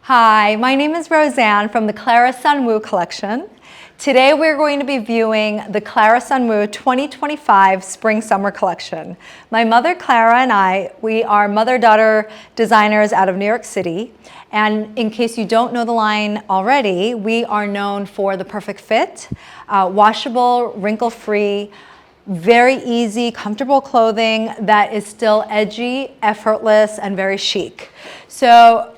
Hi, my name is Roseann from the Clara Sunwoo collection. Today we're going to be viewing the Clara Sunwoo 2025 Spring-Summer collection. My mother Clara and I, we are mother-daughter designers out of New York City. And in case you don't know the line already, we are known for the perfect fit, washable, wrinkle-free, very easy, comfortable clothing that is still edgy, effortless, and very chic. So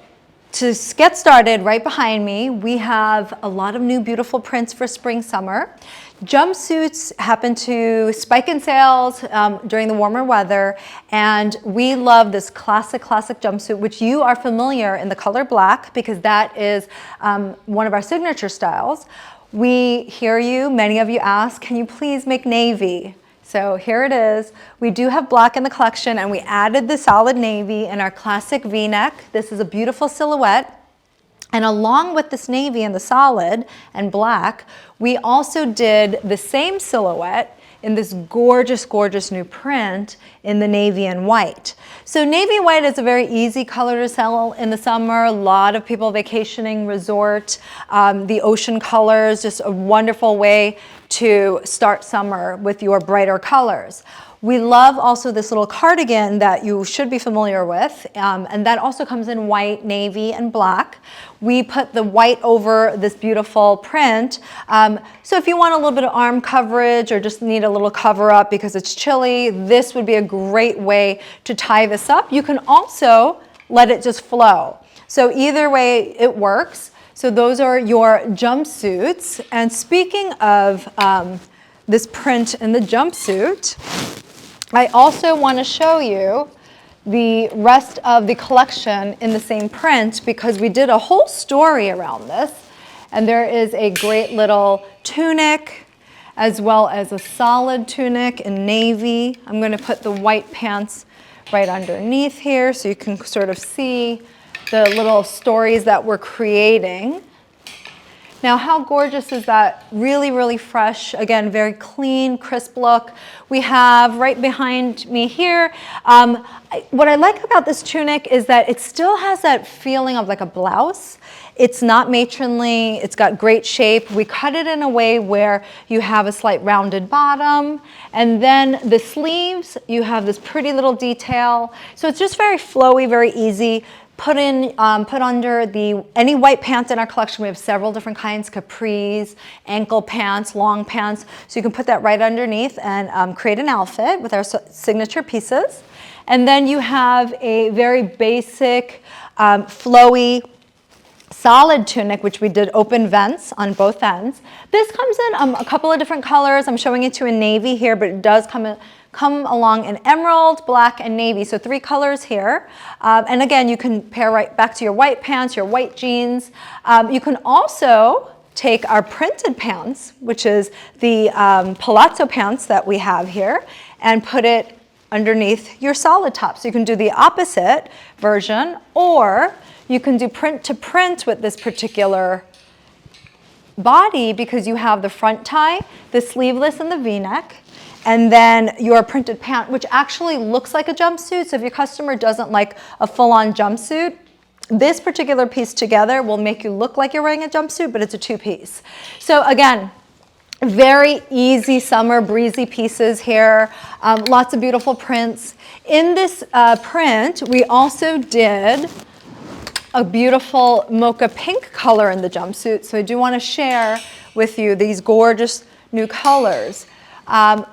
to get started, right behind me, we have a lot of new beautiful prints for spring, summer. Jumpsuits happen to spike in sales during the warmer weather, and we love this classic jumpsuit, which you are familiar in the color black because that is one of our signature styles. We hear you, many of you ask, can you please make navy? So here it is. We do have black in the collection, and we added the solid navy in our classic V-neck. This is a beautiful silhouette. And along with this navy and the solid and black, we also did the same silhouette in this gorgeous new print in the navy and white. So navy white is a very easy color to sell in the summer. A lot of people vacationing, resort, the ocean colors, just a wonderful way to start summer with your brighter colors. We love also this little cardigan that you should be familiar with, and that also comes in white, navy, and black. We put the white over this beautiful print. So if you want a little bit of arm coverage or just need a little cover up because it's chilly, this would be a great way to tie this up. You can also let it just flow. So either way it works. So those are your jumpsuits. And speaking of this print in the jumpsuit, I also want to show you the rest of the collection in the same print because we did a whole story around this. And there is a great little tunic as well as a solid tunic in navy. I'm going to put the white pants right underneath here so you can sort of see the little stories that we're creating. Now, how gorgeous is that? Really fresh. Again, very clean, crisp look. We have right behind me here, what I like about this tunic is that it still has that feeling of like a blouse. It's not matronly, it's got great shape. We cut it in a way where you have a slight rounded bottom, and then the sleeves, you have this pretty little detail. So it's just very flowy, very easy. Put under any white pants in our collection. We have several different kinds, capris, ankle pants, long pants. So you can put that right underneath and create an outfit with our signature pieces. And then you have a very basic, flowy, solid tunic, which we did open vents on both ends. This comes in a couple of different colors. I'm showing it to you in navy here, but it does come along in emerald, black, and navy. So 3 colors here. And again, you can pair right back to your white pants, your white jeans. You can also take our printed pants, which is the palazzo pants that we have here, and put it underneath your solid top. So you can do the opposite version, or you can do print to print with this particular body because you have the front tie, the sleeveless, and the V-neck. And then your printed pant, which actually looks like a jumpsuit. So if your customer doesn't like a full-on jumpsuit, this particular piece together will make you look like you're wearing a jumpsuit, but it's a 2-piece. So again, very easy summer breezy pieces here. Lots of beautiful prints. In this print, we also did a beautiful mocha pink color in the jumpsuit. So I do want to share with you these gorgeous new colors.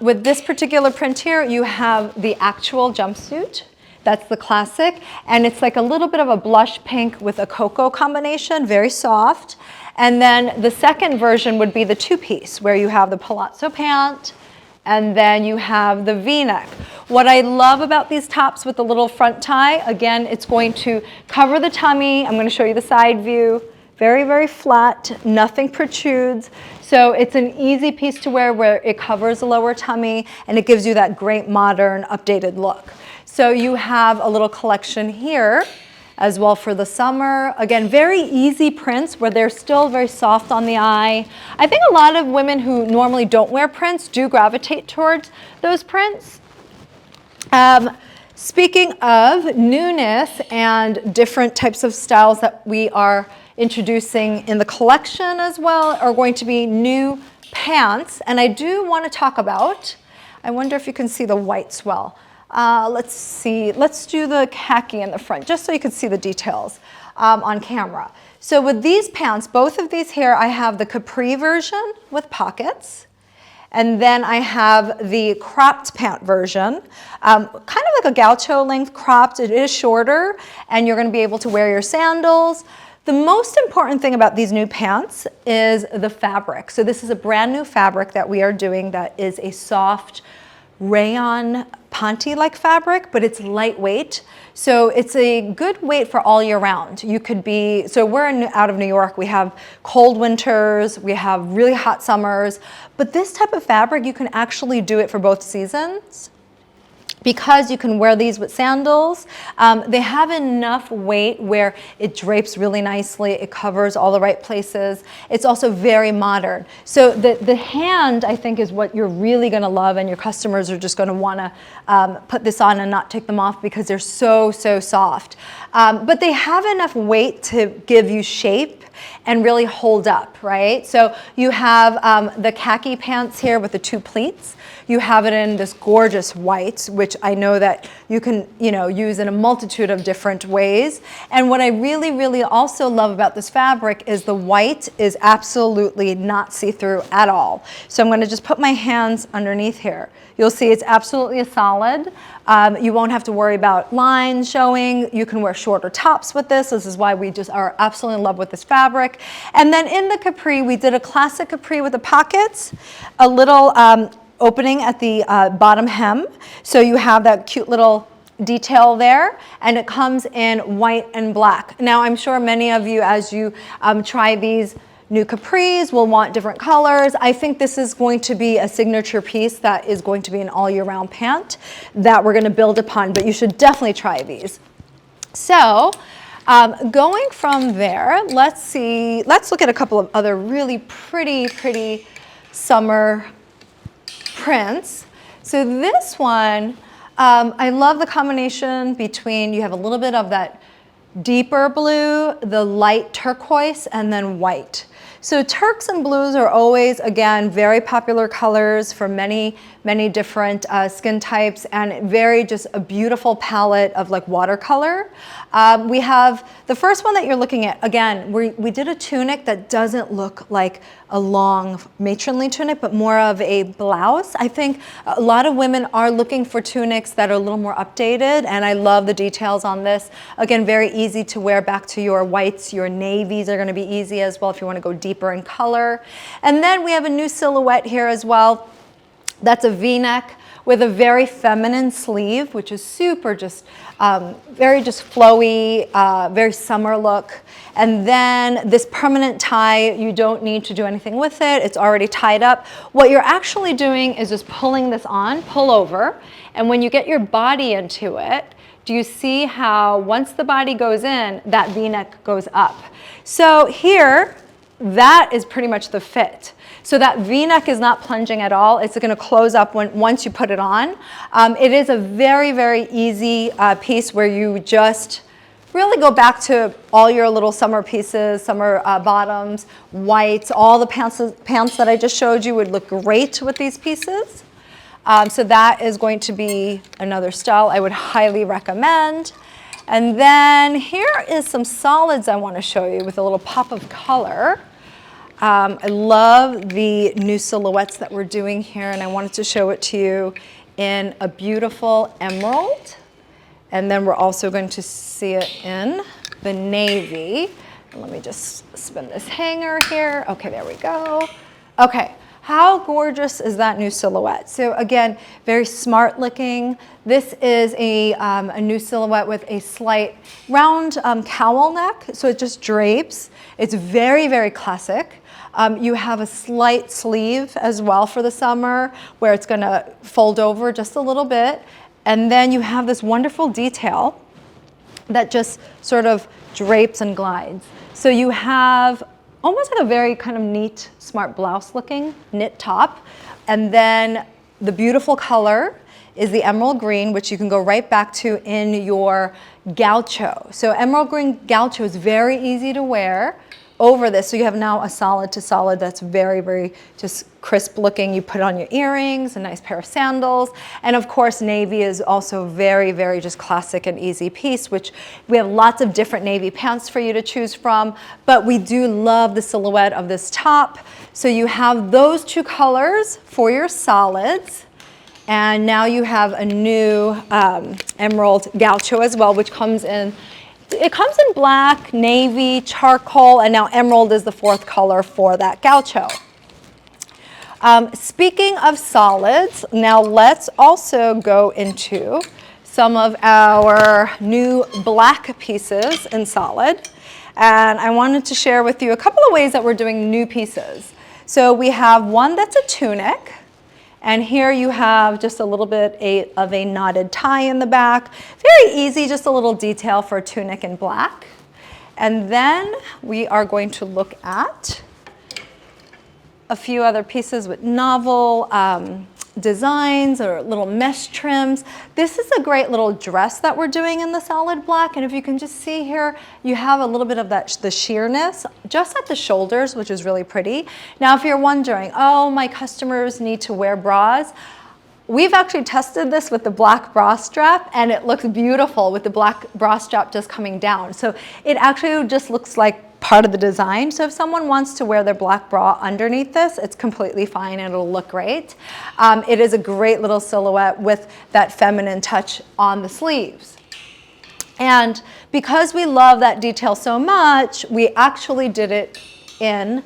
With this particular print here, you have the actual jumpsuit. That's the classic. And it's like a little bit of a blush pink with a cocoa combination, very soft. And then the second version would be the 2-piece, where you have the palazzo pant, and then you have the V-neck. What I love about these tops with the little front tie, again, it's going to cover the tummy. I'm going to show you the side view. Very flat, nothing protrudes. So it's an easy piece to wear where it covers the lower tummy and it gives you that great modern updated look. So you have a little collection here as well for the summer. Again, very easy prints where they're still very soft on the eye. I think a lot of women who normally don't wear prints do gravitate towards those prints. Speaking of newness and different types of styles that we are introducing in the collection as well are going to be new pants. And I do want to talk about, I wonder if you can see the whites well. Let's see, let's do the khaki in the front, just so you can see the details on camera. So with these pants, both of these here, I have the capri version with pockets. And then I have the cropped pant version, kind of like a gaucho length cropped. It is shorter, and you're going to be able to wear your sandals. The most important thing about these new pants is the fabric. So this is a brand new fabric that we are doing that is a soft rayon ponte-like fabric, but it's lightweight. So it's a good weight for all year round. You could be, so we're out of New York, we have cold winters, we have really hot summers, but this type of fabric, you can actually do it for both seasons. Because you can wear these with sandals, they have enough weight where it drapes really nicely, it covers all the right places. It's also very modern. So the hand, I think, is what you're really gonna love, and your customers are just gonna wanna put this on and not take them off because they're so, so soft. But they have enough weight to give you shape and really hold up, right? So you have the khaki pants here with the two pleats. You have it in this gorgeous white, which I know that you can, use in a multitude of different ways. And what I really, really also love about this fabric is the white is absolutely not see-through at all. So I'm going to just put my hands underneath here. You'll see it's absolutely a solid. You won't have to worry about lines showing. You can wear shorter tops with this. This is why we just are absolutely in love with this fabric. And then in the capri, we did a classic capri with the pockets, a little opening at the bottom hem. So you have that cute little detail there, and it comes in white and black. Now, I'm sure many of you, as you try these new capris, will want different colors. I think this is going to be a signature piece that is going to be an all year round pant that we're going to build upon, but you should definitely try these. So going from there, let's look at a couple of other really pretty summer prints. So this one, I love the combination between, you have a little bit of that deeper blue, the light turquoise, and then white. So turks and blues are always, again, very popular colors for many different skin types, and very just a beautiful palette of like watercolor. We have the first one that you're looking at. Again, we did a tunic that doesn't look like a long matronly tunic, but more of a blouse. I think a lot of women are looking for tunics that are a little more updated, and I love the details on this. Again, very easy to wear back to your whites. Your navies are gonna be easy as well if you wanna go deeper in color. And then we have a new silhouette here as well. That's a V-neck with a very feminine sleeve, which is super very flowy, very summer look. And then this permanent tie, you don't need to do anything with it. It's already tied up. What you're actually doing is just pulling this on, pull over, and when you get your body into it, do you see how once the body goes in, that V-neck goes up? So here, that is pretty much the fit. So that V-neck is not plunging at all. It's going to close up once you put it on. It is a very easy piece where you just really go back to all your little summer pieces, summer bottoms, whites, all the pants that I just showed you would look great with these pieces. So that is going to be another style I would highly recommend. And then here is some solids I want to show you with a little pop of color. I love the new silhouettes that we're doing here, and I wanted to show it to you in a beautiful emerald. And then we're also going to see it in the navy. And let me just spin this hanger here. Okay, there we go. Okay, how gorgeous is that new silhouette? So again, very smart looking. This is a new silhouette with a slight round cowl neck, so it just drapes. It's very classic. You have a slight sleeve as well for the summer where it's gonna fold over just a little bit. And then you have this wonderful detail that just sort of drapes and glides. So you have almost like a very kind of neat, smart blouse looking knit top. And then the beautiful color is the emerald green, which you can go right back to in your gaucho. So emerald green gaucho is very easy to wear over this. So you have now a solid to solid that's very, very just crisp looking. You put on your earrings, a nice pair of sandals. And of course, navy is also very, very just classic and easy piece, which we have lots of different navy pants for you to choose from. But we do love the silhouette of this top. So you have those two colors for your solids. And now you have a new emerald gaucho as well, which comes in, it comes in black, navy, charcoal, and now emerald is the fourth color for that gaucho. Speaking of solids, now let's also go into some of our new black pieces in solid. And I wanted to share with you a couple of ways that we're doing new pieces. So we have one that's a tunic. And here you have just a little bit of a knotted tie in the back. Very easy, just a little detail for a tunic in black. And then we are going to look at a few other pieces with novel designs or little mesh trims. This is a great little dress that we're doing in the solid black, and if you can just see here, you have a little bit of that the sheerness just at the shoulders, which is really pretty. Now if you're wondering, oh, my customers need to wear bras, we've actually tested this with the black bra strap, and it looks beautiful with the black bra strap just coming down. So it actually just looks like part of the design. So if someone wants to wear their black bra underneath this, it's completely fine and it'll look great. It is a great little silhouette with that feminine touch on the sleeves. And because we love that detail so much, we actually did it in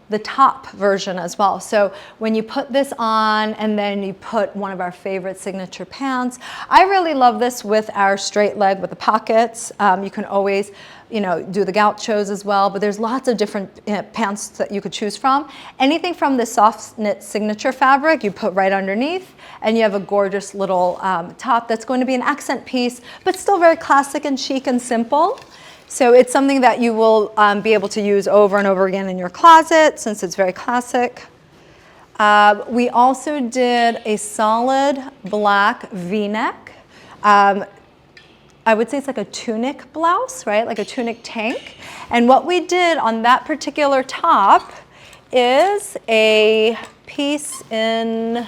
the top version as well. So when you put this on and then you put one of our favorite signature pants, I really love this with our straight leg with the pockets. You can always, you know, do the gauchos as well, but there's lots of different pants that you could choose from. Anything from the soft knit signature fabric you put right underneath, and you have a gorgeous little top that's going to be an accent piece, but still very classic and chic and simple. So it's something that you will be able to use over and over again in your closet since it's very classic. We also did a solid black V-neck. I would say it's like a tunic blouse, right? Like a tunic tank. And what we did on that particular top is a piece in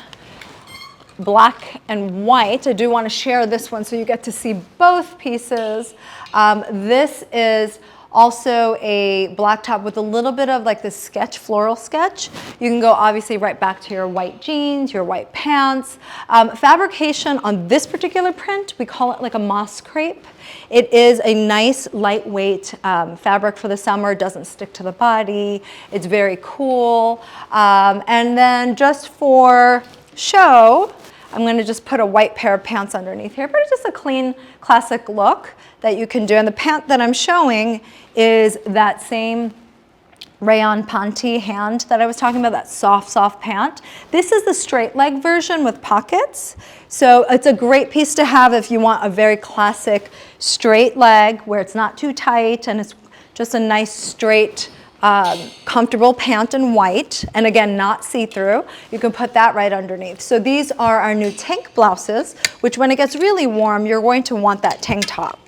black and white. I do want to share this one so you get to see both pieces. This is also a black top with a little bit of like the sketch, floral sketch. You can go obviously right back to your white jeans, your white pants. Fabrication on this particular print, we call it like a moss crepe. It is a nice lightweight fabric for the summer. It doesn't stick to the body. It's very cool. And then just for show, I'm going to just put a white pair of pants underneath here, but it's just a clean, classic look that you can do. And the pant that I'm showing is that same rayon panty hand that I was talking about, that soft, soft pant. This is the straight leg version with pockets. So it's a great piece to have if you want a very classic straight leg where it's not too tight and it's just a nice straight comfortable pant in white, and again, not see-through. You can put that right underneath. So these are our new tank blouses, which when it gets really warm, you're going to want that tank top.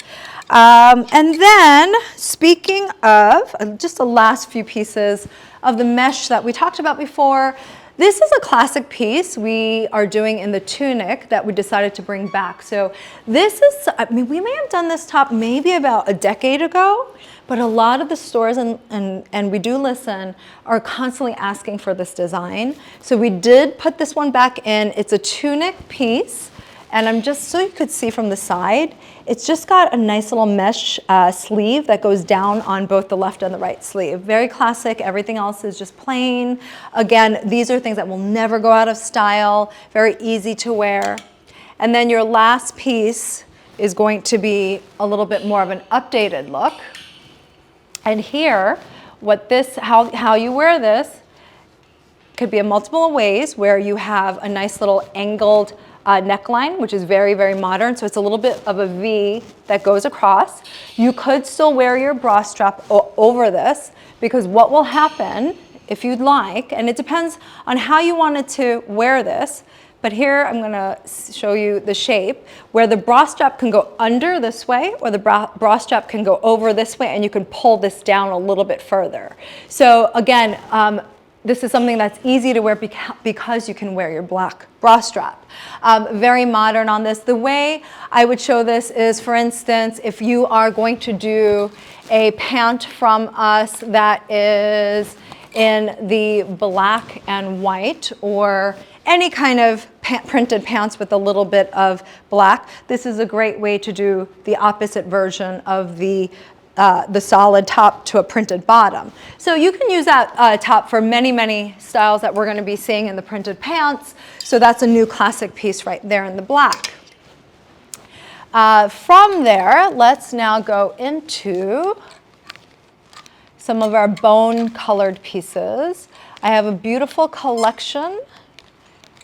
And then, speaking of just the last few pieces of the mesh that we talked about before, this is a classic piece we are doing in the tunic that we decided to bring back. So this is, I mean, we may have done this top maybe about a decade ago, but a lot of the stores, and we do listen, are constantly asking for this design. So we did put this one back in. It's a tunic piece, and I'm just, so you could see from the side, it's just got a nice little mesh sleeve that goes down on both the left and the right sleeve. Very classic, everything else is just plain. Again, these are things that will never go out of style, very easy to wear. And then your last piece is going to be a little bit more of an updated look. And here, what this, how you wear this could be in multiple ways, where you have a nice little angled neckline, which is very, very modern. So it's a little bit of a V that goes across. You could still wear your bra strap over this, because what will happen if you'd like, and it depends on how you wanted to wear this, But here I'm going to show you the shape where the bra strap can go under this way, or the bra strap can go over this way, and you can pull this down a little bit further. So again, this is something that's easy to wear because you can wear your black bra strap. Very modern on this. The way I would show this is, for instance, if you are going to do a pant from us that is in the black and white, or any kind of printed pants with a little bit of black, this is a great way to do the opposite version of the solid top to a printed bottom. So you can use that top for many, many styles that we're going to be seeing in the printed pants. So that's a new classic piece right there in the black. From there, let's now go into some of our bone colored pieces. I have a beautiful collection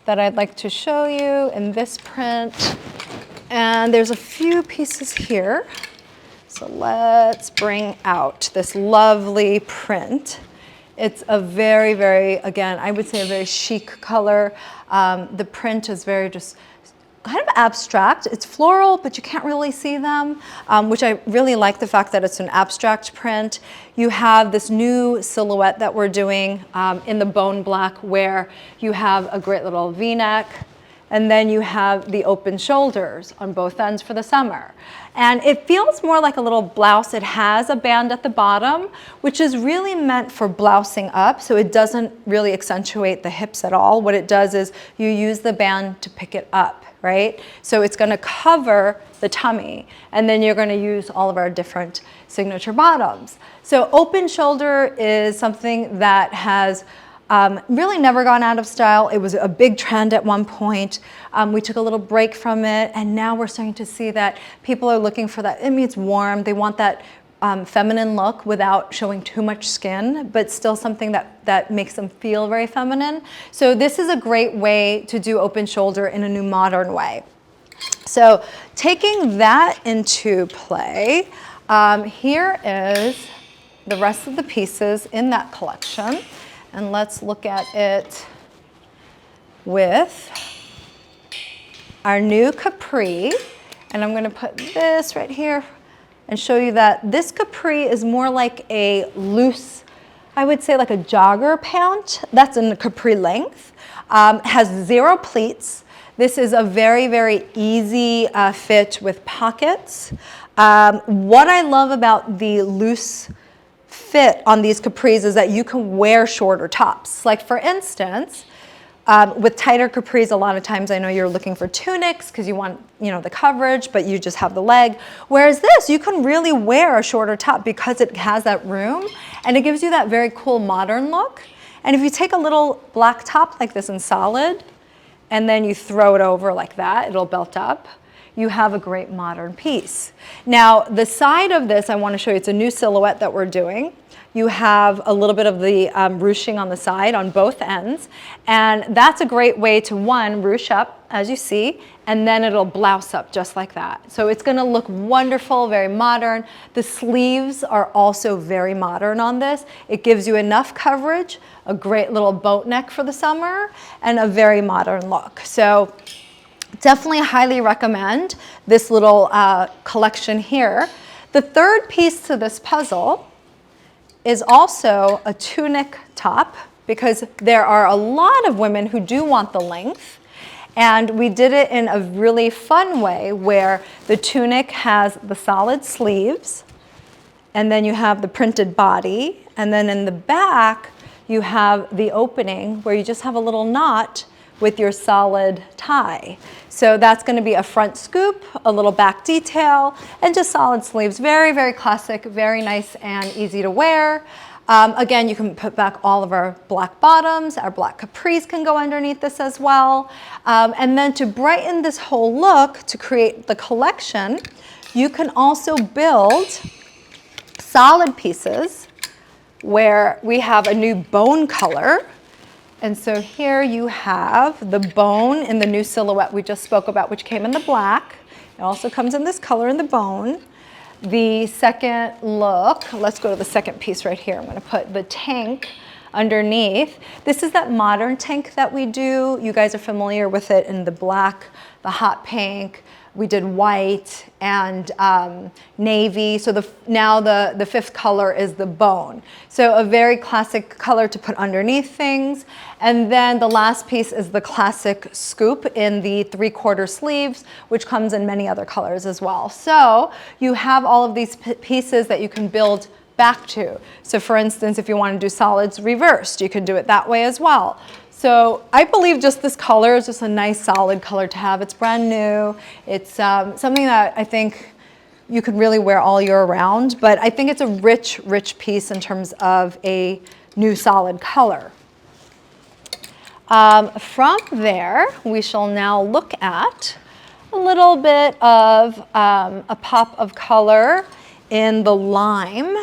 that I'd like to show you in this print. And there's a few pieces here. So let's bring out this lovely print. It's a very, very, again, I would say a very chic color. The print is very just kind of abstract. It's floral, but you can't really see them, which I really like the fact that it's an abstract print. You have this new silhouette that we're doing in the bone black, where you have a great little V-neck, and then you have the open shoulders on both ends for the summer. And it feels more like a little blouse. It has a band at the bottom, which is really meant for blousing up, so it doesn't really accentuate the hips at all. What it does is you use the band to pick it up, right? So it's gonna cover the tummy, and then you're gonna use all of our different signature bottoms. So open shoulder is something that has really never gone out of style. It was a big trend at one point. We took a little break from it, and now we're starting to see that people are looking for that. I mean, it's warm. They want that feminine look without showing too much skin, but still something that makes them feel very feminine. So this is a great way to do open shoulder in a new modern way. So taking that into play, here is the rest of the pieces in that collection. And let's look at it with our new capri. And I'm going to put this right here and show you that this capri is more like a loose, I would say like a jogger pant. That's in the capri length. Has 0 pleats. This is a very, very easy fit with pockets. What I love about the loose fit on these capris is that you can wear shorter tops. Like for instance, with tighter capris, a lot of times I know you're looking for tunics because you want, you know, the coverage, but you just have the leg. Whereas this, you can really wear a shorter top because it has that room, and it gives you that very cool modern look. And if you take a little black top like this in solid, and then you throw it over like that, it'll belt up. You have a great modern piece. Now, the side of this, I want to show you, it's a new silhouette that we're doing. You have a little bit of the ruching on the side on both ends, and that's a great way to, one, ruche up, as you see, and then it'll blouse up just like that. So it's going to look wonderful, very modern. The sleeves are also very modern on this. It gives you enough coverage, a great little boat neck for the summer, and a very modern look. So definitely highly recommend this little collection here. The third piece to this puzzle is also a tunic top, because there are a lot of women who do want the length. And we did it in a really fun way where the tunic has the solid sleeves, and then you have the printed body, and then in the back you have the opening where you just have a little knot with your solid tie. So that's going to be a front scoop, a little back detail, and just solid sleeves. Very, very classic, very nice and easy to wear. Again, you can put back all of our black bottoms. Our black capris can go underneath this as well. And then to brighten this whole look, to create the collection, you can also build solid pieces where we have a new bone color. And so here you have the bone in the new silhouette we just spoke about, which came in the black. It also comes in this color in the bone. The second look, let's go to the second piece right here. I'm going to put the tank underneath. This is that modern tank that we do. You guys are familiar with it in the black, the hot pink. We did white and navy. So now the fifth color is the bone. So a very classic color to put underneath things. And then the last piece is the classic scoop in the 3/4 sleeves, which comes in many other colors as well. So you have all of these pieces that you can build back to. So for instance, if you want to do solids reversed, you can do it that way as well. So I believe just this color is just a nice solid color to have. It's brand new. It's something that I think you can really wear all year round, but I think it's a rich, rich piece in terms of a new solid color. From there, we shall now look at a little bit of a pop of color in the lime.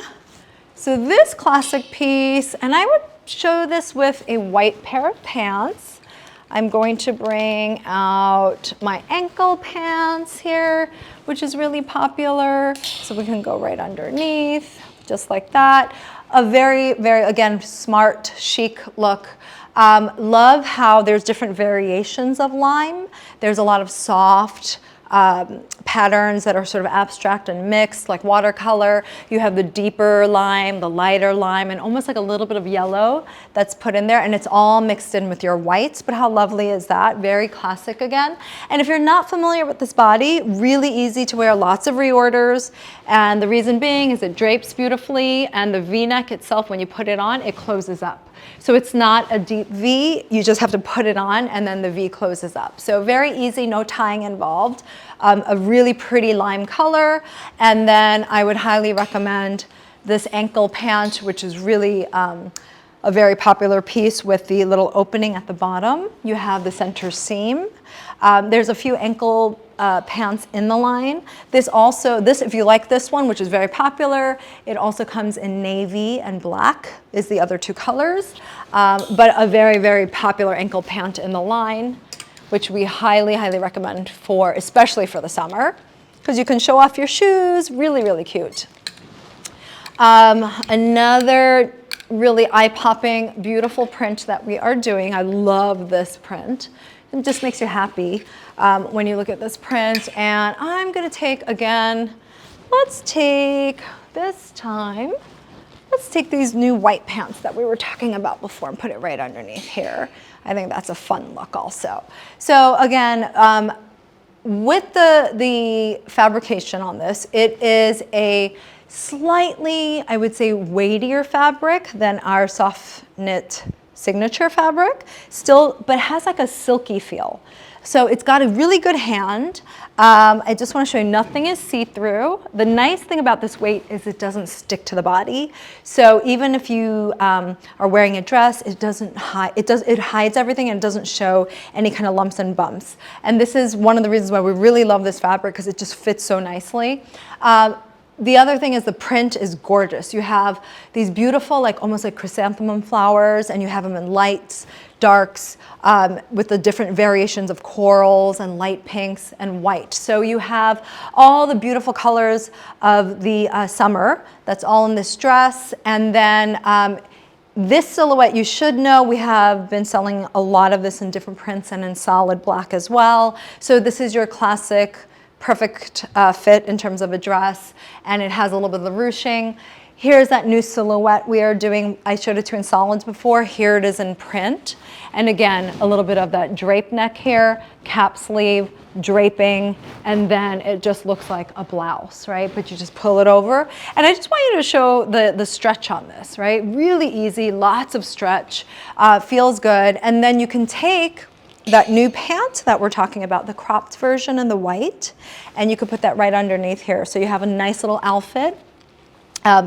So this classic piece, and I would show this with a white pair of pants. I'm going to bring out my ankle pants here, which is really popular. So we can go right underneath, just like that. A very, very, again, smart, chic look. Love how there's different variations of lime. There's a lot of soft patterns that are sort of abstract and mixed, like watercolor. You have the deeper lime, the lighter lime, and almost like a little bit of yellow that's put in there, and it's all mixed in with your whites. But how lovely is that? Very classic again. And if you're not familiar with this body, really easy to wear, lots of reorders. And the reason being is it drapes beautifully, and the V-neck itself, when you put it on, it closes up. So it's not a deep V, you just have to put it on and then the V closes up. So very easy, no tying involved. A really pretty lime color. And then I would highly recommend this ankle pant, which is really a very popular piece with the little opening at the bottom. You have the center seam. There's a few ankle pants in the line. This, if you like this one, which is very popular, it also comes in navy and black is the other two colors. But a very, very popular ankle pant in the line, which we highly, highly recommend for, especially for the summer, because you can show off your shoes, really, really cute. Another really eye-popping, beautiful print that we are doing. I love this print. It just makes you happy when you look at this print. And I'm gonna take, again, let's take these new white pants that we were talking about before and put it right underneath here. I think that's a fun look also. So again, with the fabrication on this, it is a slightly, I would say, weightier fabric than our soft knit signature fabric, still, but has like a silky feel. So it's got a really good hand. I just want to show you, nothing is see-through. The nice thing about this weight is it doesn't stick to the body. So even if you are wearing a dress, it doesn't hide. It hides everything and it doesn't show any kind of lumps and bumps. And this is one of the reasons why we really love this fabric, because it just fits so nicely. The other thing is the print is gorgeous. You have these beautiful, like almost like chrysanthemum flowers, and you have them in lights, darks, with the different variations of corals and light pinks and white. So you have all the beautiful colors of the summer. That's all in this dress. And then this silhouette, you should know, we have been selling a lot of this in different prints and in solid black as well. So this is your classic perfect fit in terms of a dress, and it has a little bit of the ruching. Here's that new silhouette we are doing. I showed it to you in solids before. Here it is in print. And again, a little bit of that drape neck here, cap sleeve, draping, and then it just looks like a blouse, right? But you just pull it over. And I just want you to show the stretch on this, right? Really easy, lots of stretch, feels good. And then you can take that new pant that we're talking about, the cropped version in the white, and you could put that right underneath here. So you have a nice little outfit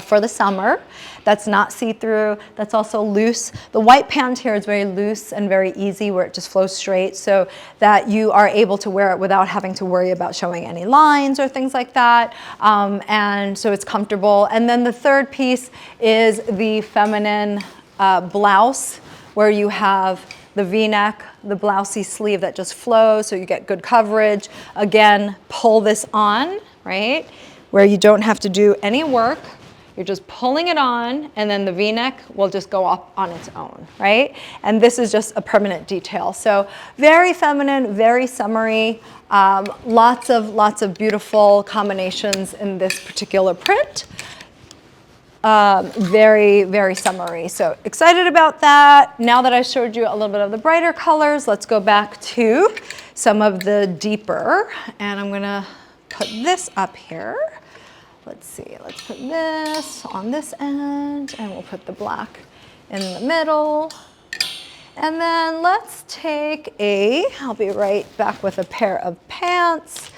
for the summer that's not see-through, that's also loose. The white pant here is very loose and very easy, where it just flows straight, so that you are able to wear it without having to worry about showing any lines or things like that. And so it's comfortable. And then the third piece is the feminine blouse, where you have the V-neck, the blousey sleeve that just flows, so you get good coverage. Again, pull this on, right? Where you don't have to do any work. You're just pulling it on, and then the V-neck will just go up on its own, right? And this is just a permanent detail. So very feminine, very summery, lots of beautiful combinations in this particular print. Very, very summery. So excited about that. Now that I showed you a little bit of the brighter colors, let's go back to some of the deeper. And I'm gonna put this up here. Let's see, let's put this on this end, and we'll put the black in the middle. And then let's take I'll be right back with a pair of pants.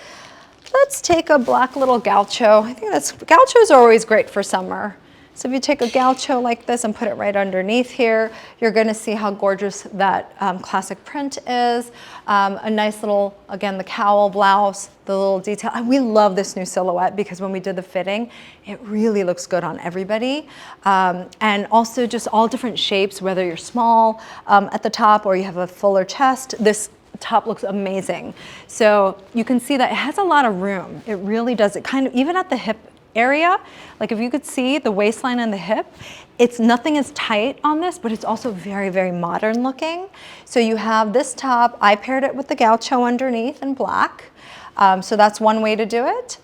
Let's take a black little gaucho. I think gauchos are always great for summer. So if you take a gaucho like this and put it right underneath here, you're gonna see how gorgeous that classic print is. A nice little, again, the cowl blouse, the little detail. We love this new silhouette because when we did the fitting, it really looks good on everybody. And also just all different shapes, whether you're small at the top or you have a fuller chest, this top looks amazing. So you can see that it has a lot of room. It really does. It kind of, even at the hip area, like if you could see the waistline and the hip, nothing is tight on this, but it's also very, very modern looking. So you have this top, I paired it with the gaucho underneath in black. So that's one way to do it.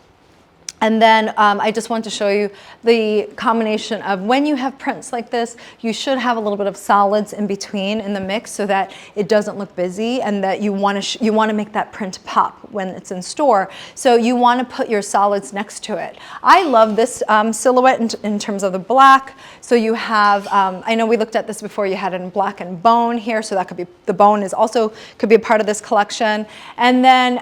And then I just want to show you the combination of when you have prints like this, you should have a little bit of solids in between in the mix so that it doesn't look busy and that you want to make that print pop when it's in store. So you want to put your solids next to it. I love this silhouette in terms of the black. So you have, I know we looked at this before, you had it in black and bone here, so that could be, the bone is also, could be a part of this collection. And then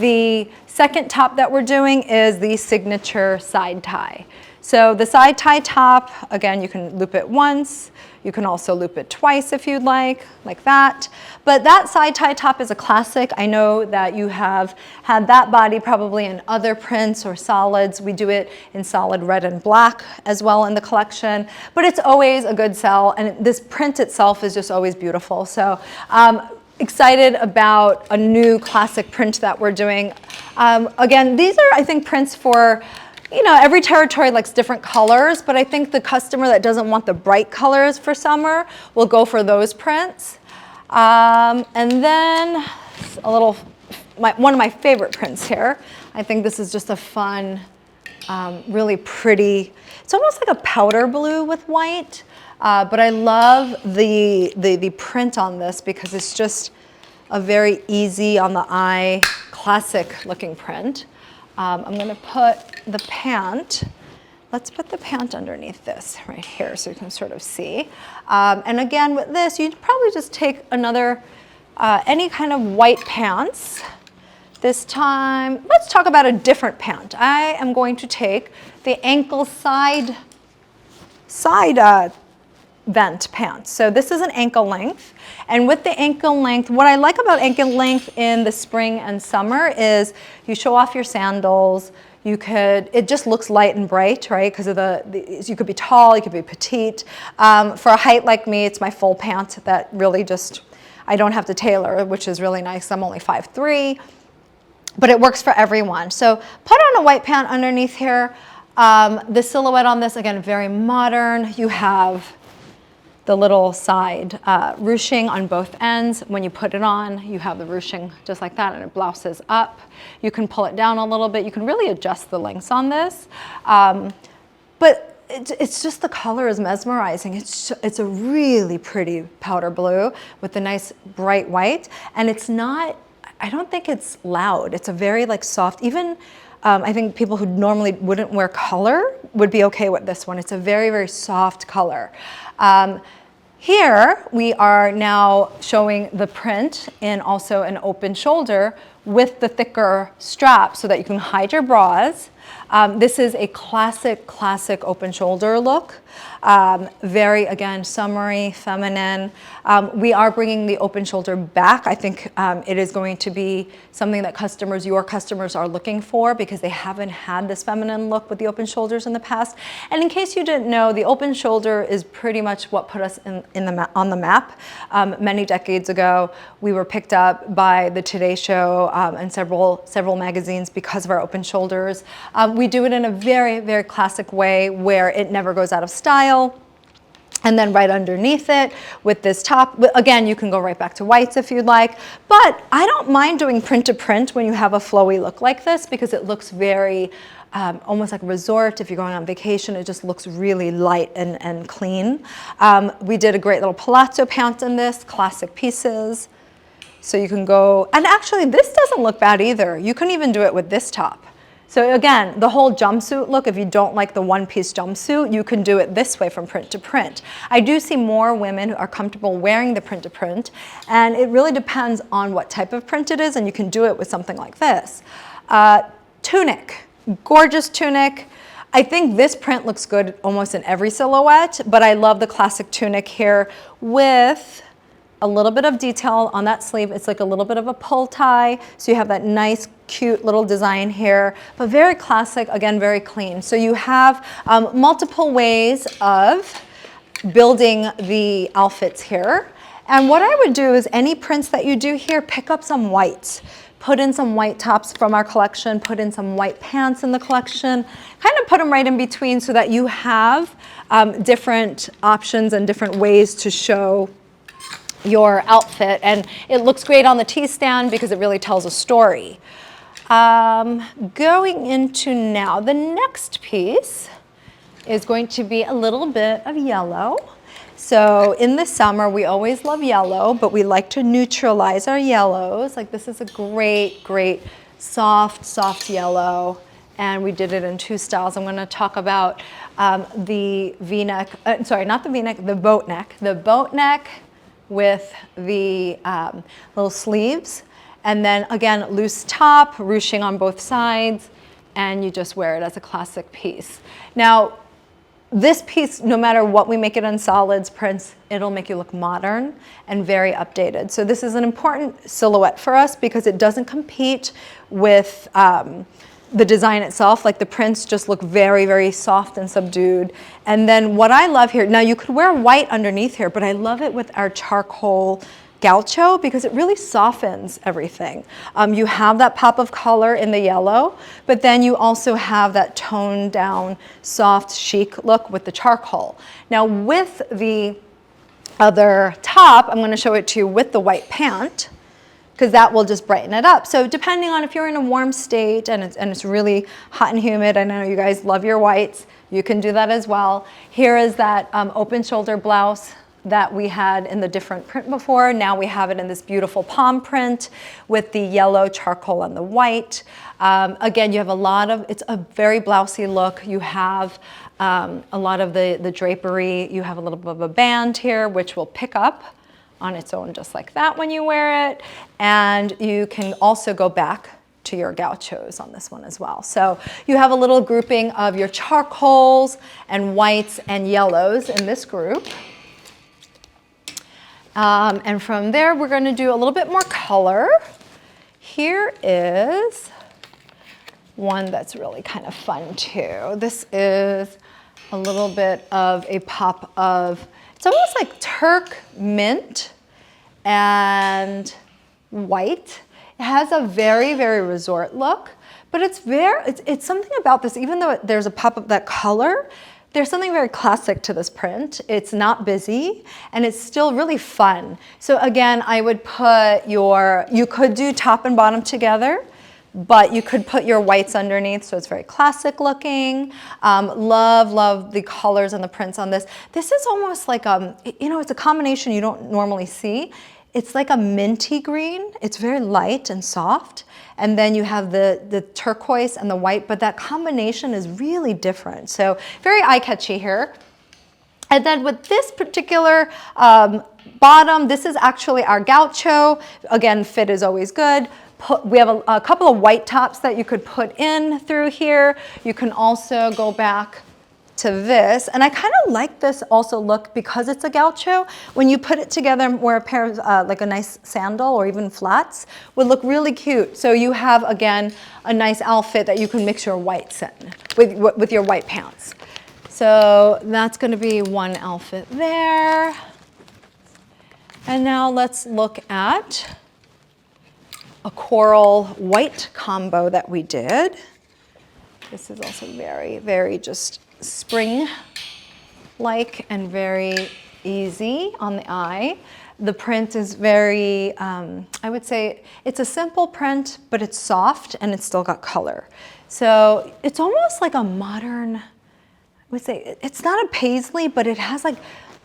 the second top that we're doing is the signature side tie. So the side tie top, again, you can loop it once. You can also loop it twice if you'd like that. But that side tie top is a classic. I know that you have had that body probably in other prints or solids. We do it in solid red and black as well in the collection, but it's always a good sell. And this print itself is just always beautiful. So excited about a new classic print that we're doing. Again, these are, I think, prints for, you know, every territory likes different colors, but I think the customer that doesn't want the bright colors for summer will go for those prints. And then one of my favorite prints here. I think this is just a fun, really pretty, it's almost like a powder blue with white. But I love the print on this because it's just a very easy on the eye, classic looking print. I'm gonna put the pant, let's put the pant underneath this right here so you can sort of see. And again with this, you'd probably just take another, any kind of white pants. This time, let's talk about a different pant. I am going to take the ankle side vent pants. So this is an ankle length. And with the ankle length, what I like about ankle length in the spring and summer is you show off your sandals. You could, it just looks light and bright, right? Because of you could be tall, you could be petite. For a height like me, it's my full pant that really just, I don't have to tailor, which is really nice. I'm only 5'3", but it works for everyone. So put on a white pant underneath here. The silhouette on this, again, very modern. You have the little side ruching on both ends. When you put it on, you have the ruching just like that, and it blouses up. You can pull it down a little bit. You can really adjust the lengths on this. But it's just, the color is mesmerizing. It's a really pretty powder blue with the nice bright white. And it's not, I don't think it's loud. It's a very like soft, even I think people who normally wouldn't wear color would be okay with this one. It's a very, very soft color. Here we are now showing the print in also an open shoulder with the thicker strap so that you can hide your bras. This is a classic open shoulder look. Very, again, summery, feminine. We are bringing the open shoulder back. I think it is going to be something that your customers are looking for because they haven't had this feminine look with the open shoulders in the past. And in case you didn't know, the open shoulder is pretty much what put us on the map. Many decades ago, we were picked up by the Today Show and several magazines because of our open shoulders. We do it in a very, very classic way where it never goes out of style. And then right underneath it with this top, again, you can go right back to whites if you'd like, but I don't mind doing print to print when you have a flowy look like this because it looks very, almost like a resort. If you're going on vacation, it just looks really light and clean. We did a great little palazzo pant in this, classic pieces. So you can go, and actually this doesn't look bad either. You can even do it with this top. So again, the whole jumpsuit look, if you don't like the one-piece jumpsuit, you can do it this way from print to print. I do see more women who are comfortable wearing the print to print, and it really depends on what type of print it is, and you can do it with something like this. Tunic, gorgeous tunic. I think this print looks good almost in every silhouette, but I love the classic tunic here with a little bit of detail on that sleeve. It's like a little bit of a pull tie. So you have that nice, cute little design here, but very classic, again, very clean. So you have multiple ways of building the outfits here. And what I would do is any prints that you do here, pick up some whites. Put in some white tops from our collection, put in some white pants in the collection, kind of put them right in between so that you have different options and different ways to show your outfit, and it looks great on the T-stand because it really tells a story. Going into now, the next piece is going to be a little bit of yellow. So in the summer, we always love yellow, but we like to neutralize our yellows. Like this is a great, great soft, soft yellow, and we did it in two styles. I'm gonna talk about the V-neck, sorry, not the V-neck, the boat neck. The boat neck with the little sleeves, and then again loose top, ruching on both sides, and you just wear it as a classic piece. Now this piece, no matter what we make it in solids, prints, it'll make you look modern and very updated. So this is an important silhouette for us because it doesn't compete with the design itself. Like the prints just look very, very soft and subdued. And then what I love here, now you could wear white underneath here, but I love it with our charcoal gaucho because it really softens everything. You have that pop of color in the yellow, but then you also have that toned down, soft, chic look with the charcoal. Now with the other top, I'm gonna show it to you with the white pant, because that will just brighten it up. So depending on if you're in a warm state and it's really hot and humid, I know you guys love your whites, you can do that as well. Here is that open shoulder blouse that we had in the different print before. Now we have it in this beautiful palm print with the yellow charcoal and the white. Again, you have a lot of, it's a very blousy look. You have a lot of the drapery. You have a little bit of a band here, which will pick up on its own just like that when you wear it. And you can also go back to your gauchos on this one as well. So you have a little grouping of your charcoals and whites and yellows in this group. And from there, we're going to do a little bit more color. Here is one that's really kind of fun too. This is a little bit of a pop of, it's almost like Turk mint and white. It has a very, very resort look, but it's something about this, even though there's a pop of that color, there's something very classic to this print. It's not busy, and it's still really fun. So again, I would put you could do top and bottom together, but you could put your whites underneath, so it's very classic looking. Love the colors and the prints on this. This is almost like, it's a combination you don't normally see. It's like a minty green. It's very light and soft. And then you have the turquoise and the white, but that combination is really different. So very eye-catchy here. And then with this particular bottom, this is actually our gaucho. Again, fit is always good. We have a couple of white tops that you could put in through here. You can also go back to this, and I kind of like this also look because it's a gaucho. When you put it together and wear a pair of like a nice sandal or even flats, would look really cute. So you have, again, a nice outfit that you can mix your whites in with your white pants. So that's going to be one outfit there. And now let's look at a coral white combo that we did. This is also very, very just spring-like and very easy on the eye. The print is very, I would say, it's a simple print, but it's soft and it's still got color. So it's almost like a modern, I would say, it's not a paisley, but it has like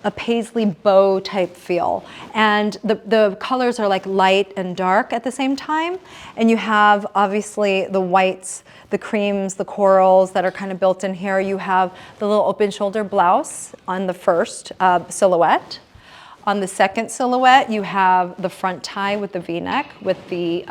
a paisley bow type feel. And the colors are like light and dark at the same time. And you have obviously the whites, the creams, the corals that are kind of built in here. You have the little open shoulder blouse on the first silhouette. On the second silhouette, you have the front tie with the V-neck with the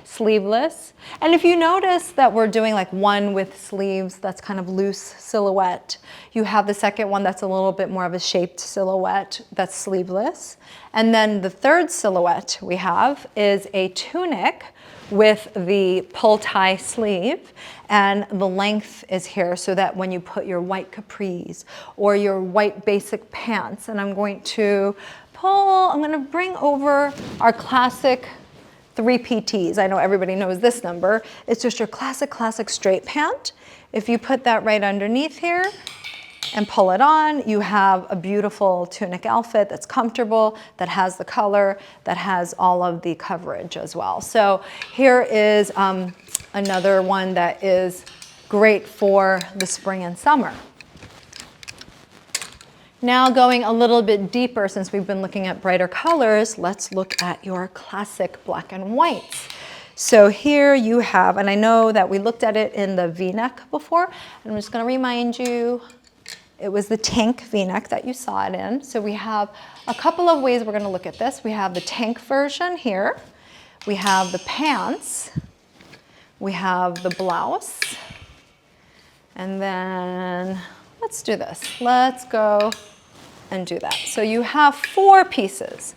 sleeveless. And if you notice that we're doing like one with sleeves, that's kind of loose silhouette. You have the second one that's a little bit more of a shaped silhouette that's sleeveless. And then the third silhouette we have is a tunic with the pull tie sleeve, and the length is here so that when you put your white capris or your white basic pants, and I'm going to bring over our classic 3PTs. I know everybody knows this number. It's just your classic straight pant. If you put that right underneath here and pull it on, you have a beautiful tunic outfit that's comfortable, that has the color, that has all of the coverage as well. So here is another one that is great for the spring and summer. Now going a little bit deeper, since we've been looking at brighter colors, let's look at your classic black and whites. So here you have, and I know that we looked at it in the V-neck before, and I'm just going to remind you, it was the tank V-neck that you saw it in. So we have a couple of ways we're going to look at this. We have the tank version here. We have the pants. We have the blouse. And then let's do this. Let's go and do that. So you have 4 pieces.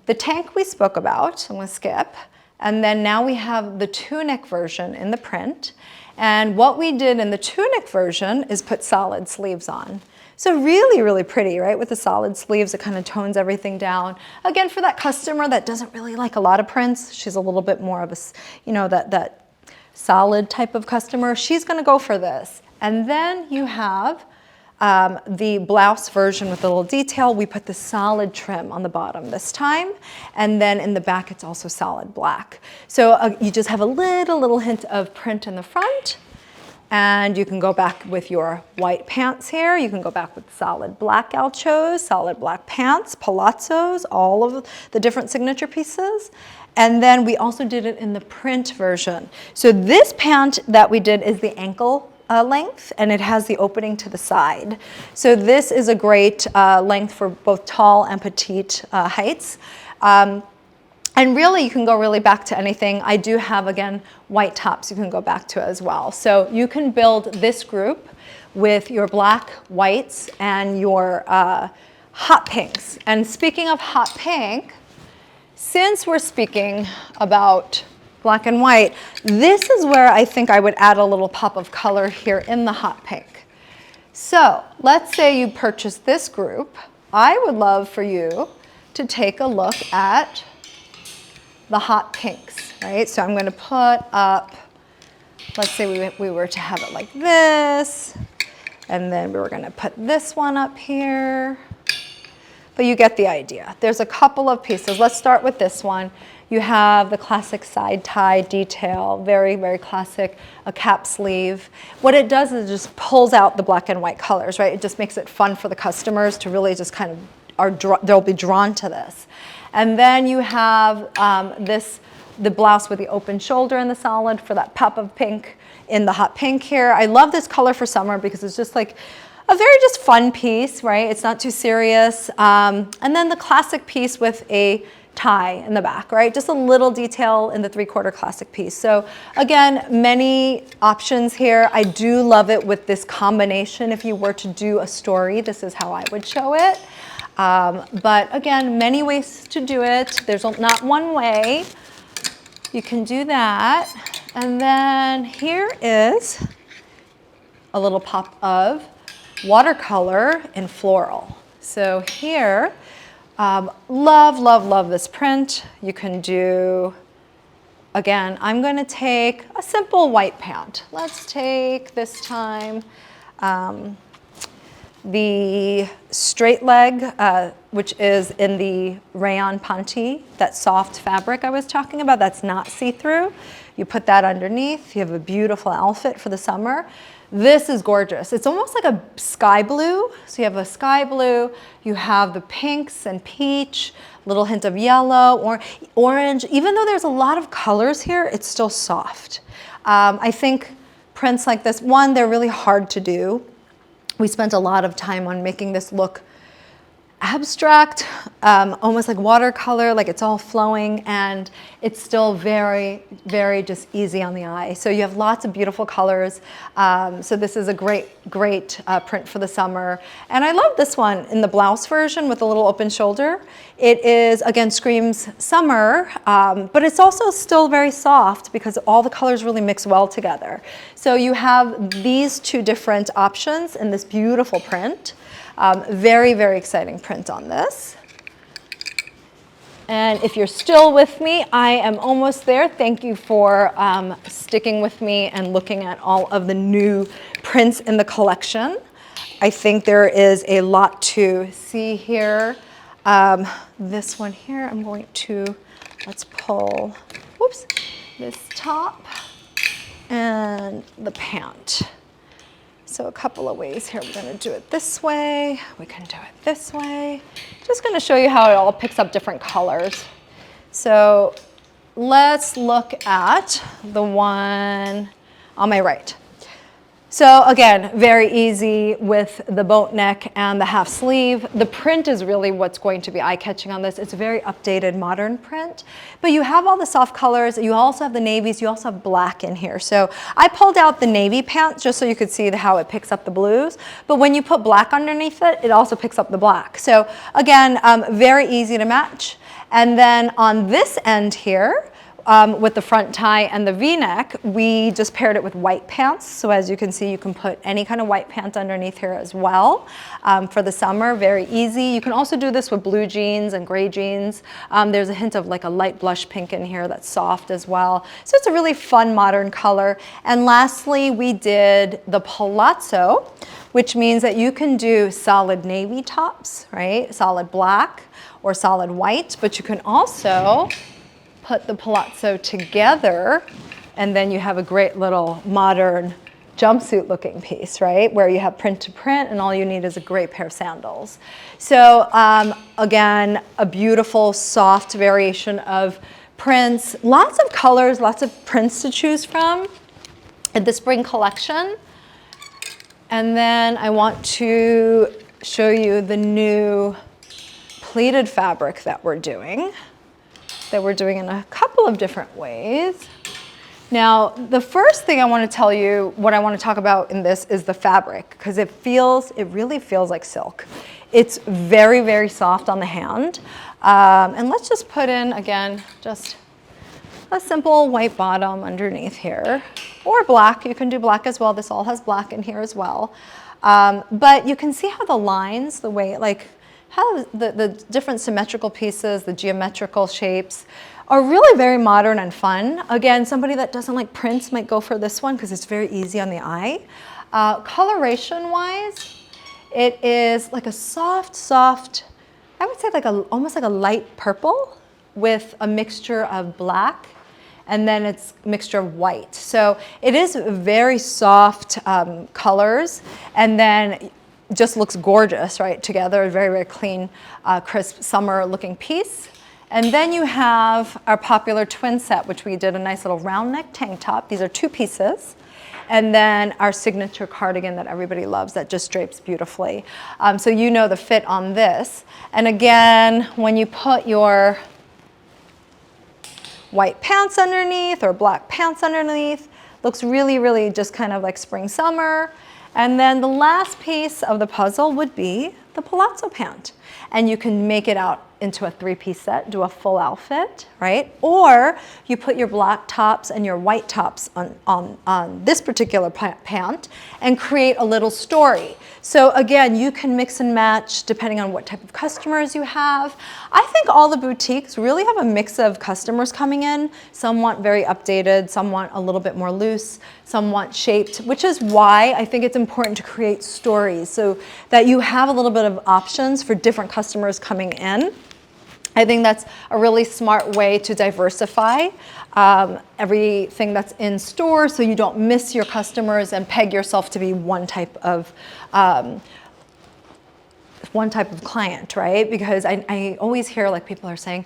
The tank we spoke about, I'm going to skip. And then now we have the tunic version in the print. And what we did in the tunic version is put solid sleeves on. So really, really pretty, right? With the solid sleeves, it kind of tones everything down. Again, for that customer that doesn't really like a lot of prints, she's a little bit more of a, that solid type of customer, she's gonna go for this. And then you have the blouse version with a little detail. We put the solid trim on the bottom this time, and then in the back it's also solid black. So you just have a little hint of print in the front, and you can go back with your white pants here. You can go back with solid black alchos, solid black pants, palazzos, all of the different signature pieces. And then we also did it in the print version. So this pant that we did is the ankle length, and it has the opening to the side. So this is a great length for both tall and petite heights. And really, you can go really back to anything. I do have, again, white tops you can go back to as well. So you can build this group with your black, whites, and your hot pinks. And speaking of hot pink, since we're speaking about black and white, this is where I think I would add a little pop of color here in the hot pink. So let's say you purchase this group. I would love for you to take a look at the hot pinks, right? So I'm going to put up, let's say we were to have it like this, and then we were going to put this one up here. But you get the idea. There's a couple of pieces. Let's start with this one. You have the classic side tie detail, very, very classic, a cap sleeve. What it does is it just pulls out the black and white colors, right? It just makes it fun for the customers to really just kind of, they'll be drawn to this. And then you have the blouse with the open shoulder in the solid for that pop of pink in the hot pink here. I love this color for summer because it's just like a very just fun piece, right? It's not too serious. And then the classic piece with a tie in the back, right? Just a little detail in the 3/4 classic piece. So again, many options here. I do love it with this combination. If you were to do a story, this is how I would show it. But again, many ways to do it. There's not one way. You can do that. And then here is a little pop of watercolor in floral. So here, love, love, love this print. You can do again, I'm going to take a simple white pant. Let's take this time the straight leg, which is in the rayon panty, that soft fabric I was talking about, that's not see-through. You put that underneath. You have a beautiful outfit for the summer. This is gorgeous. It's almost like a sky blue. So you have a sky blue, you have the pinks and peach, little hint of yellow, or orange. Even though there's a lot of colors here, it's still soft. I think prints like this, one, they're really hard to do. We spent a lot of time on making this look abstract, almost like watercolor, like it's all flowing, and it's still very, very just easy on the eye. So you have lots of beautiful colors. So this is a great print for the summer. And I love this one in the blouse version with a little open shoulder. It is, again, screams summer, but it's also still very soft because all the colors really mix well together. So you have these two different options in this beautiful print. Very, very exciting print on this. And if you're still with me, I am almost there. Thank you for sticking with me and looking at all of the new prints in the collection. I think there is a lot to see here. This one here, I'm going to, let's pull, whoops, this top and the pant. So a couple of ways here. We're going to do it this way. We can do it this way. Just going to show you how it all picks up different colors. So let's look at the one on my right. So again, very easy with the boat neck and the half sleeve. The print is really what's going to be eye-catching on this. It's a very updated, modern print. But you have all the soft colors. You also have the navies. You also have black in here. So I pulled out the navy pants just so you could see how it picks up the blues. But when you put black underneath it, it also picks up the black. So again, very easy to match. And then on this end here, with the front tie and the V-neck, we just paired it with white pants. So as you can see, you can put any kind of white pant underneath here as well for the summer, very easy. You can also do this with blue jeans and gray jeans. There's a hint of like a light blush pink in here that's soft as well. So it's a really fun modern color. And lastly, we did the palazzo, which means that you can do solid navy tops, right? Solid black or solid white, but you can also put the palazzo together, and then you have a great little modern jumpsuit looking piece, right? Where you have print to print and all you need is a great pair of sandals. So again, a beautiful soft variation of prints, lots of colors, lots of prints to choose from in the spring collection. And then I want to show you the new pleated fabric that we're doing in a couple of different ways. Now, the first thing I want to tell you, what I want to talk about in this is the fabric, because it really feels like silk. It's very, very soft on the hand. And let's just put in, again, just a simple white bottom underneath here, or black. You can do black as well. This all has black in here as well. But you can see how the lines, the way, like, how the different symmetrical pieces, the geometrical shapes are really very modern and fun. Again, somebody that doesn't like prints might go for this one because it's very easy on the eye. Coloration-wise, it is like a soft, I would say like almost like a light purple with a mixture of black, and then it's a mixture of white. So it is very soft colors, and then just looks gorgeous, right, together. A very, very clean, crisp, summer-looking piece. And then you have our popular twin set, which we did a nice little round neck tank top. These are two pieces. And then our signature cardigan that everybody loves that just drapes beautifully. So you know the fit on this. And again, when you put your white pants underneath or black pants underneath, looks really, really just kind of like spring, summer. And then the last piece of the puzzle would be the palazzo pant. And you can make it out into a three-piece set, do a full outfit, right? Or you put your black tops and your white tops on this particular pant and create a little story. So again, you can mix and match depending on what type of customers you have. I think all the boutiques really have a mix of customers coming in. Some want very updated, some want a little bit more loose, some want shaped, which is why I think it's important to create stories so that you have a little bit of options for different customers coming in. I think that's a really smart way to diversify everything that's in store so you don't miss your customers and peg yourself to be one type of client, right? Because I always hear like people are saying,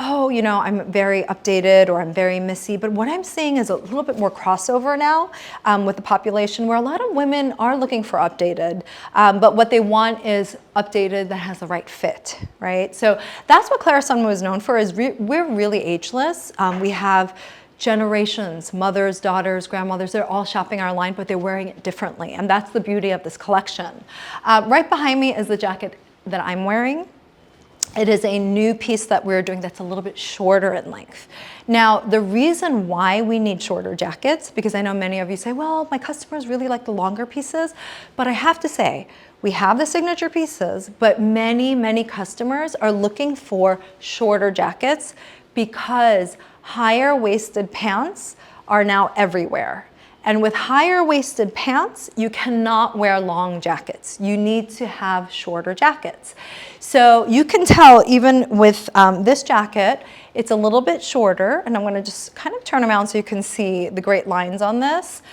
oh, you know, I'm very updated or I'm very missy. But what I'm seeing is a little bit more crossover now with the population where a lot of women are looking for updated, but what they want is updated that has the right fit, right? So that's what Clara Sunwoo is known for, is we're really ageless. We have generations, mothers, daughters, grandmothers, they're all shopping our line, but they're wearing it differently. And that's the beauty of this collection. Right behind me is the jacket that I'm wearing. It is a new piece that we're doing that's a little bit shorter in length. Now, the reason why we need shorter jackets, because I know many of you say, well, my customers really like the longer pieces, but I have to say, we have the signature pieces, but many, many customers are looking for shorter jackets because higher waisted pants are now everywhere. And with higher waisted pants, you cannot wear long jackets. You need to have shorter jackets. So you can tell even with this jacket, it's a little bit shorter, and I'm gonna just kind of turn around so you can see the great lines on this.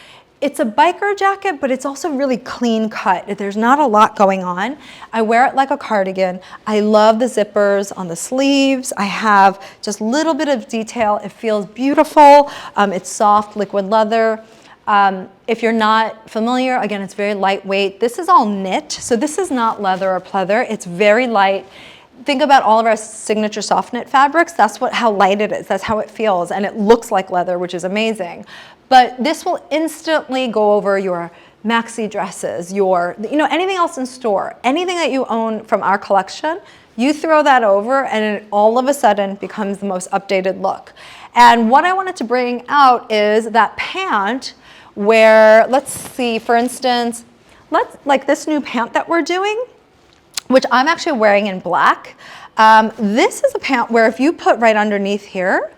It's a biker jacket, but it's also really clean cut. There's not a lot going on. I wear it like a cardigan. I love the zippers on the sleeves. I have just a little bit of detail. It feels beautiful. It's soft liquid leather. If you're not familiar, again, it's very lightweight. This is all knit, so this is not leather or pleather. It's very light. Think about all of our signature soft knit fabrics. That's how light it is. That's how it feels, and it looks like leather, which is amazing. But this will instantly go over your maxi dresses, anything else in store, anything that you own from our collection. You throw that over, and it all of a sudden becomes the most updated look. And what I wanted to bring out is that pant where, let's see, for instance, like this new pant that we're doing, which I'm actually wearing in black. This is a pant where if you put right underneath here,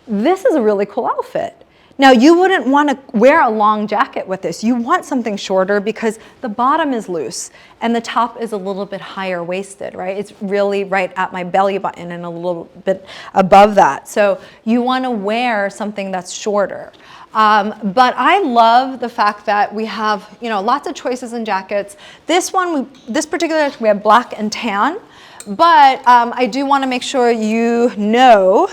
this is a really cool outfit. Now, you wouldn't want to wear a long jacket with this. You want something shorter because the bottom is loose and the top is a little bit higher waisted, right? It's really right at my belly button and a little bit above that. So you want to wear something that's shorter. But I love the fact that we have, lots of choices in jackets. This particular, we have black and tan, but I do want to make sure you know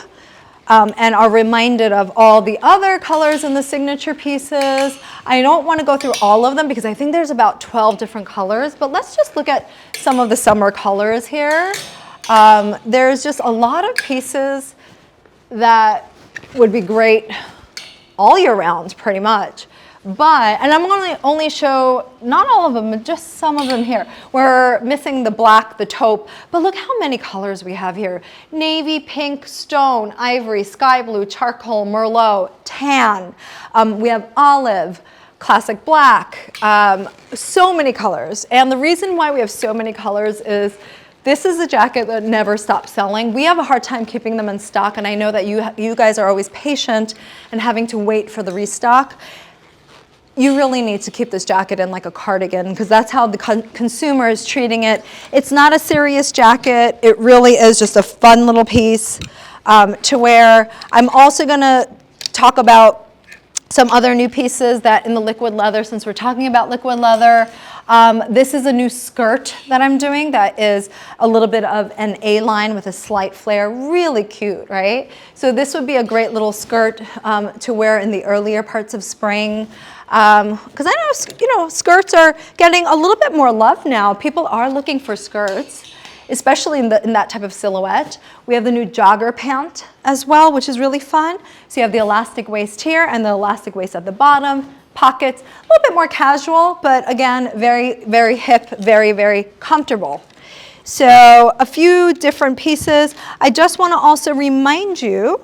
and are reminded of all the other colors in the signature pieces. I don't want to go through all of them because I think there's about 12 different colors, but let's just look at some of the summer colors here. There's just a lot of pieces that would be great all year round, pretty much. And I'm going to only show, not all of them, but just some of them here. We're missing the black, the taupe, but look how many colors we have here. Navy, pink, stone, ivory, sky blue, charcoal, merlot, tan. We have olive, classic black, so many colors. And the reason why we have so many colors is this is a jacket that never stops selling. We have a hard time keeping them in stock, and I know that you guys are always patient and having to wait for the restock. You really need to keep this jacket in like a cardigan because that's how the consumer is treating it. It's not a serious jacket. It really is just a fun little piece to wear. I'm also gonna talk about some other new pieces that in the liquid leather, since we're talking about liquid leather. This is a new skirt that I'm doing that is a little bit of an A-line with a slight flare, really cute, right? So this would be a great little skirt to wear in the earlier parts of spring. Because I know, skirts are getting a little bit more love now. People are looking for skirts, especially in that type of silhouette. We have the new jogger pant as well, which is really fun. So you have the elastic waist here and the elastic waist at the bottom, pockets, a little bit more casual, but again, very, very hip, very, very comfortable. So a few different pieces. I just want to also remind you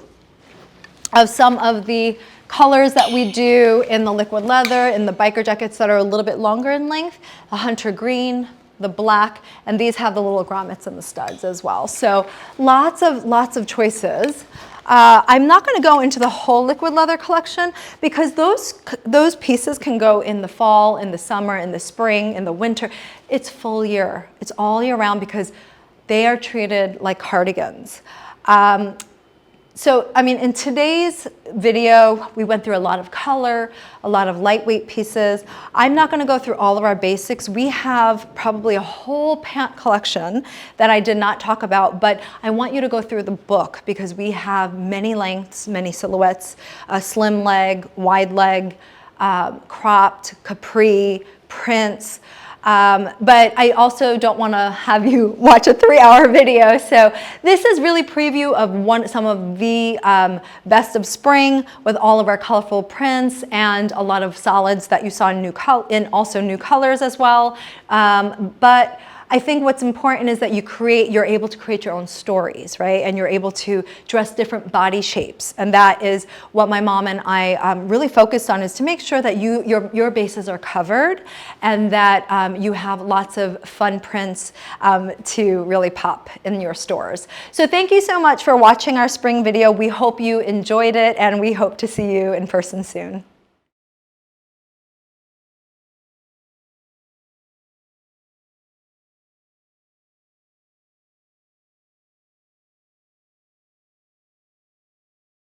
of some of the colors that we do in the liquid leather, in the biker jackets that are a little bit longer in length, the hunter green, the black, and these have the little grommets and the studs as well. So lots of choices. I'm not going to go into the whole liquid leather collection because those pieces can go in the fall, in the summer, in the spring, in the winter. It's full year. It's all year round because they are treated like cardigans. So, I mean, in today's video, we went through a lot of color, a lot of lightweight pieces. I'm not going to go through all of our basics. We have probably a whole pant collection that I did not talk about, but I want you to go through the book because we have many lengths, many silhouettes, slim leg, wide leg, cropped, capri, prints. But I also don't want to have you watch a 3-hour video. So this is really preview of some of the best of spring with all of our colorful prints and a lot of solids that you saw in also new colors as well. But I think what's important is that you're able to create your own stories, right? And you're able to dress different body shapes. And that is what my mom and I really focused on, is to make sure that your bases are covered and that you have lots of fun prints to really pop in your stores. So thank you so much for watching our spring video. We hope you enjoyed it and we hope to see you in person soon.